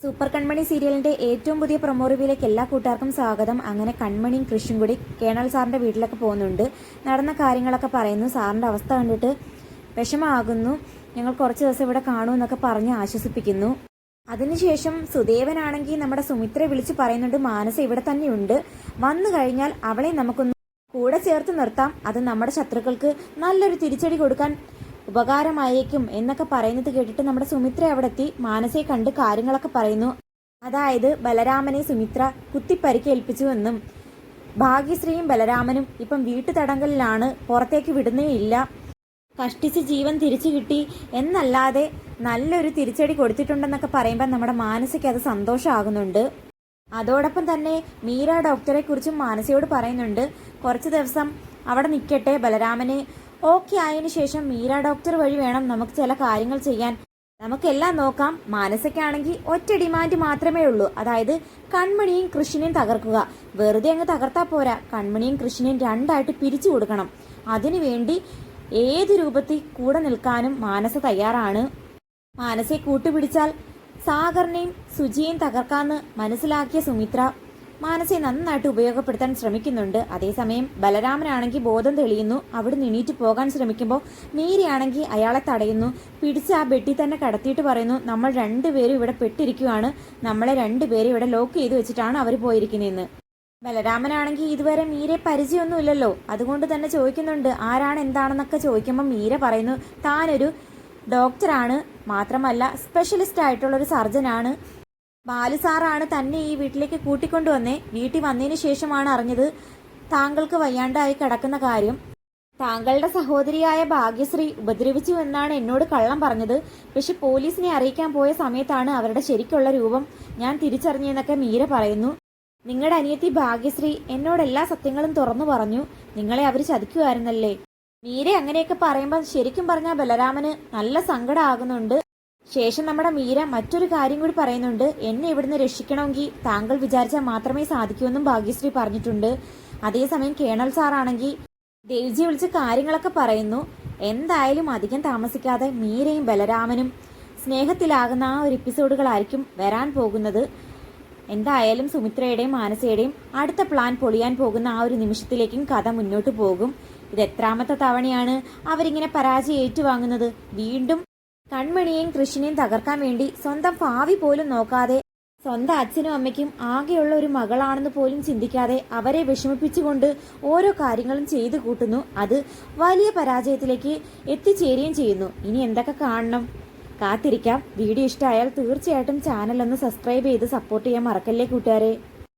Super കൺമണി സീരിയലിന്റെ ഏറ്റവും പുതിയ പ്രൊമോ റിവ്യൂയിലേക്ക് എല്ലാ കൂട്ടുകാർക്കും സ്വാഗതം. അങ്ങനെ കൺമണിയും കൃഷിയും കൂടി കേണൽ സാറിന്റെ വീട്ടിലൊക്കെ പോകുന്നുണ്ട്. നടന്ന കാര്യങ്ങളൊക്കെ പറയുന്നു. സാറിന്റെ അവസ്ഥ കണ്ടിട്ട് വിഷമമാകുന്നു. ഞങ്ങൾ കുറച്ച് ദിവസം ഇവിടെ കാണുമെന്നൊക്കെ പറഞ്ഞ് ആശ്വസിപ്പിക്കുന്നു. അതിനുശേഷം സുദേവനാണെങ്കിൽ നമ്മുടെ സുമിത്രയെ വിളിച്ച് പറയുന്നുണ്ട്, മാനസ ഇവിടെ തന്നെയുണ്ട്, വന്നു കഴിഞ്ഞാൽ അവളെ നമുക്കൊന്ന് കൂടെ ചേർത്ത് നിർത്താം, അത് നമ്മുടെ ശത്രുക്കൾക്ക് നല്ലൊരു തിരിച്ചടി കൊടുക്കാൻ ഉപകാരമായേക്കും എന്നൊക്കെ പറയുന്നത് കേട്ടിട്ട് നമ്മുടെ സുമിത്ര അവിടെ എത്തി മാനസയെ കണ്ട് കാര്യങ്ങളൊക്കെ പറയുന്നു. അതായത് ബലരാമനെ സുമിത്ര കുത്തിപ്പരിക്കേൽപ്പിച്ചു എന്നും ഭാഗ്യശ്രീയും ബലരാമനും ഇപ്പം വീട്ടുതടങ്കലിലാണ്, പുറത്തേക്ക് വിടുന്നേ ഇല്ല, കഷ്ടിച്ച് ജീവൻ തിരിച്ചു കിട്ടി എന്നല്ലാതെ നല്ലൊരു തിരിച്ചടി കൊടുത്തിട്ടുണ്ടെന്നൊക്കെ പറയുമ്പോൾ നമ്മുടെ മാനസയ്ക്ക് അത് സന്തോഷമാകുന്നുണ്ട്. അതോടൊപ്പം തന്നെ മീര ഡോക്ടറെ കുറിച്ചും മാനസയോട് പറയുന്നുണ്ട്, കുറച്ച് ദിവസം അവിടെ നിൽക്കട്ടെ, ബലരാമനെ ഓക്കെ ആയതിനു ശേഷം മീര ഡോക്ടർ വഴി വേണം നമുക്ക് ചില കാര്യങ്ങൾ ചെയ്യാൻ, നമുക്കെല്ലാം നോക്കാം. മാനസയ്ക്കാണെങ്കിൽ ഒറ്റ ഡിമാൻഡ് മാത്രമേ ഉള്ളൂ, അതായത് കൺമണിയും കൃഷ്ണനെയും തകർക്കുക. വെറുതെ അങ്ങ് തകർത്താൽ പോരാ, കൺമണിയും കൃഷ്ണനെയും രണ്ടായിട്ട് പിരിച്ചു കൊടുക്കണം. അതിനുവേണ്ടി ഏത് രൂപത്തിൽ കൂടെ നിൽക്കാനും മാനസ തയ്യാറാണ്. മാനസയെ കൂട്ടുപിടിച്ചാൽ സാഗറിനെയും സുജിയെയും തകർക്കാന്ന് മനസ്സിലാക്കിയ സുമിത്ര മാനസയെ നന്നായിട്ട് ഉപയോഗപ്പെടുത്താൻ ശ്രമിക്കുന്നുണ്ട്. അതേസമയം ബലരാമനാണെങ്കിൽ ബോധം തെളിയുന്നു. അവിടെ എണീറ്റ് പോകാൻ ശ്രമിക്കുമ്പോൾ മീരയാണെങ്കിൽ അയാളെ തടയുന്നു. പിടിച്ച് ആ ബെട്ടി തന്നെ കടത്തിയിട്ട് പറയുന്നു, നമ്മൾ രണ്ടുപേരും ഇവിടെ പെട്ടിരിക്കുകയാണ്, നമ്മളെ രണ്ടുപേരും ഇവിടെ ലോക്ക് ചെയ്ത് വെച്ചിട്ടാണ് അവർ പോയിരിക്കുന്നതെന്ന്. ബലരാമനാണെങ്കിൽ ഇതുവരെ മീരയെ പരിചയമൊന്നുമില്ലല്ലോ, അതുകൊണ്ട് തന്നെ ചോദിക്കുന്നുണ്ട് ആരാണ് എന്താണെന്നൊക്കെ ചോദിക്കുമ്പോൾ മീര പറയുന്നു, താനൊരു ഡോക്ടറാണ്, മാത്രമല്ല സ്പെഷ്യലിസ്റ്റ് ആയിട്ടുള്ളൊരു സർജനാണ്, ബാലു സാറാണ് തന്നെ ഈ വീട്ടിലേക്ക് കൂട്ടിക്കൊണ്ടുവന്നേ. വീട്ടിൽ വന്നതിന് ശേഷമാണ് അറിഞ്ഞത് താങ്കൾക്ക് വയ്യാണ്ടായി കിടക്കുന്ന കാര്യം. താങ്കളുടെ സഹോദരിയായ ഭാഗ്യശ്രീ ഉപദ്രവിച്ചു എന്നാണ് എന്നോട് കള്ളം പറഞ്ഞത്. പക്ഷെ പോലീസിനെ അറിയിക്കാൻ പോയ സമയത്താണ് അവരുടെ ശരിക്കുള്ള രൂപം ഞാൻ തിരിച്ചറിഞ്ഞെന്നൊക്കെ മീര പറയുന്നു. നിങ്ങളുടെ അനിയത്തി ഭാഗ്യശ്രീ എന്നോട് എല്ലാ സത്യങ്ങളും തുറന്നു പറഞ്ഞു, നിങ്ങളെ അവർ ചതിക്കുമായിരുന്നല്ലേ. മീര അങ്ങനെയൊക്കെ പറയുമ്പോൾ ശരിക്കും പറഞ്ഞാൽ ബലരാമന് നല്ല സങ്കടമാകുന്നുണ്ട്. ശേഷം നമ്മുടെ മീര മറ്റൊരു കാര്യം കൂടി പറയുന്നുണ്ട്, എന്നെ ഇവിടുന്ന് രക്ഷിക്കണമെങ്കിൽ താങ്കൾ വിചാരിച്ചാൽ മാത്രമേ സാധിക്കൂവെന്നും ഭാഗ്യശ്രീ പറഞ്ഞിട്ടുണ്ട്. അതേസമയം കേണൽ സാറാണെങ്കിൽ ദേവ്ജിയെ വിളിച്ച് കാര്യങ്ങളൊക്കെ പറയുന്നു. എന്തായാലും അധികം താമസിക്കാതെ മീരയും ബലരാമനും സ്നേഹത്തിലാകുന്ന ആ ഒരു എപ്പിസോഡുകളായിരിക്കും വരാൻ പോകുന്നത്. എന്തായാലും സുമിത്രയുടെയും മാനസയുടെയും അടുത്ത പ്ലാൻ പൊളിയാൻ പോകുന്ന ആ ഒരു നിമിഷത്തിലേക്കും കഥ മുന്നോട്ട് പോകും. ഇത് എത്രാമത്തെ തവണയാണ് അവരിങ്ങനെ പരാജയം ഏറ്റുവാങ്ങുന്നത്? വീണ്ടും കൺമണിയെയും കൃഷ്ണനെയും തകർക്കാൻ വേണ്ടി സ്വന്തം ഭാവി പോലും നോക്കാതെ, സ്വന്തം അച്ഛനും അമ്മയ്ക്കും ആകെയുള്ള ഒരു മകളാണെന്ന് പോലും ചിന്തിക്കാതെ അവരെ വിഷമിപ്പിച്ചുകൊണ്ട് ഓരോ കാര്യങ്ങളും ചെയ്തു കൂട്ടുന്നു. അത് വലിയ പരാജയത്തിലേക്ക് എത്തിച്ചേരുകയും ചെയ്യുന്നു. ഇനി എന്തൊക്കെ കാണണം, കാത്തിരിക്കാം. വീഡിയോ ഇഷ്ടമായാൽ തീർച്ചയായിട്ടും ചാനൽ ഒന്ന് സബ്സ്ക്രൈബ് ചെയ്ത് സപ്പോർട്ട് ചെയ്യാൻ മറക്കല്ലേ കൂട്ടുകാരെ.